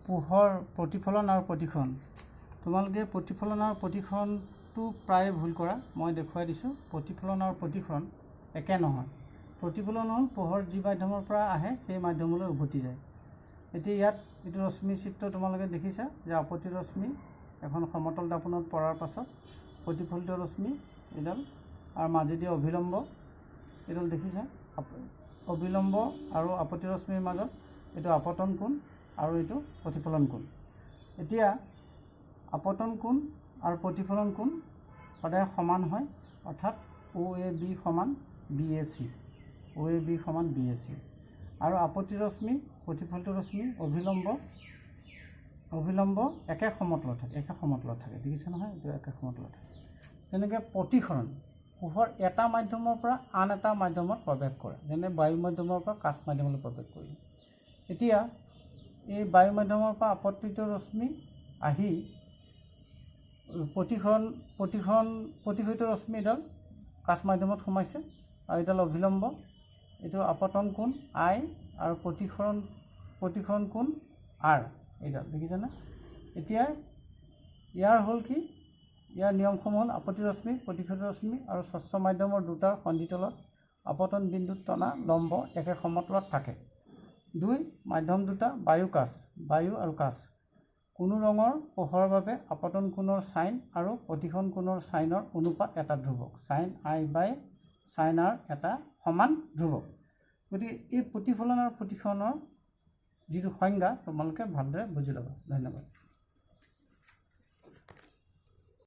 পোহৰ প্ৰতিফলন আৰু প্ৰতিসৰণ তোমালোকে প্ৰতিফলন আৰু প্ৰতিসৰণটো প্ৰায় ভুল কৰা মই দেখুৱাই দিছোঁ প্ৰতিফলন আৰু প্ৰতিসৰণ একে নহয় প্ৰতিফলন হ'ল পোহৰ যি মাধ্যমৰ পৰা আহে সেই মাধ্যমলৈ উভতি যায় এতিয়া ইয়াত এইটো ৰশ্মি চিত্ৰ তোমালোকে দেখিছা যে আপতী ৰশ্মি এখন সমতল দাপোনত পৰাৰ পাছত প্ৰতিফলিত ৰশ্মি এডাল আৰু মাজেদি অভিলম্ব এডাল দেখিছা অভিলম্ব আৰু আপতী ৰশ্মিৰ মাজত এইটো আপতন কোণ আৰু এইটো প্ৰতিফলন কোণ এতিয়া আপতন কোণ আৰু প্ৰতিফলন কোণ সদায় সমান হয় অৰ্থাৎ OAB সমান BAC OAB সমান BAC আৰু আপতী ৰশ্মি প্ৰতিফলিত ৰশ্মি অভিলম্ব একে সমতলত থাকে দেখিছে নহয় এইটো একে সমতলত থাকে তেনেকৈ প্ৰতিসৰণ পোহৰ এটা মাধ্যমৰ পৰা আন এটা মাধ্যমত প্ৰৱেশ কৰে যেনে বায়ু মাধ্যমৰ পৰা কাচ মাধ্যমলৈ প্ৰৱেশ কৰিলে এতিয়া এই বায়ু মাধ্যমৰ পৰা আপতিত ৰশ্মি আহি প্ৰতিফলিত ৰশ্মি এডাল কাচ মাধ্যমত সোমাইছে আৰু এডাল অভিলম্ব এইটো আপতন কোণ I আৰু প্ৰতিসৰণ কোণ R এইডাল দেখিছেনে এতিয়া ইয়াৰ হ'ল কি ইয়াৰ নিয়মসমূহ হ'ল আপতী ৰশ্মি প্ৰতিফলিত ৰশ্মি আৰু স্বচ্ছ মাধ্যমৰ দুটাৰ সন্ধিতলত আপতন বিন্দুত টনা লম্ব একে সমতলত থাকে 2 মাধ্যম দুটা বায়ু আৰু কাচ কোনো ৰঙৰ পোহৰৰ বাবে আপতন কোণৰ সাইন আৰু প্ৰতিসৰণ কোণৰ সাইনৰ অনুপাত এটা ধ্ৰুৱক sine I by sine R এটা সমান ধ্ৰুৱক গতিকে এই প্ৰতিফলন আৰু প্ৰতিসৰণৰ যিটো সংজ্ঞা তোমালোকে ভালদৰে বুজি ল'বা ধন্যবাদ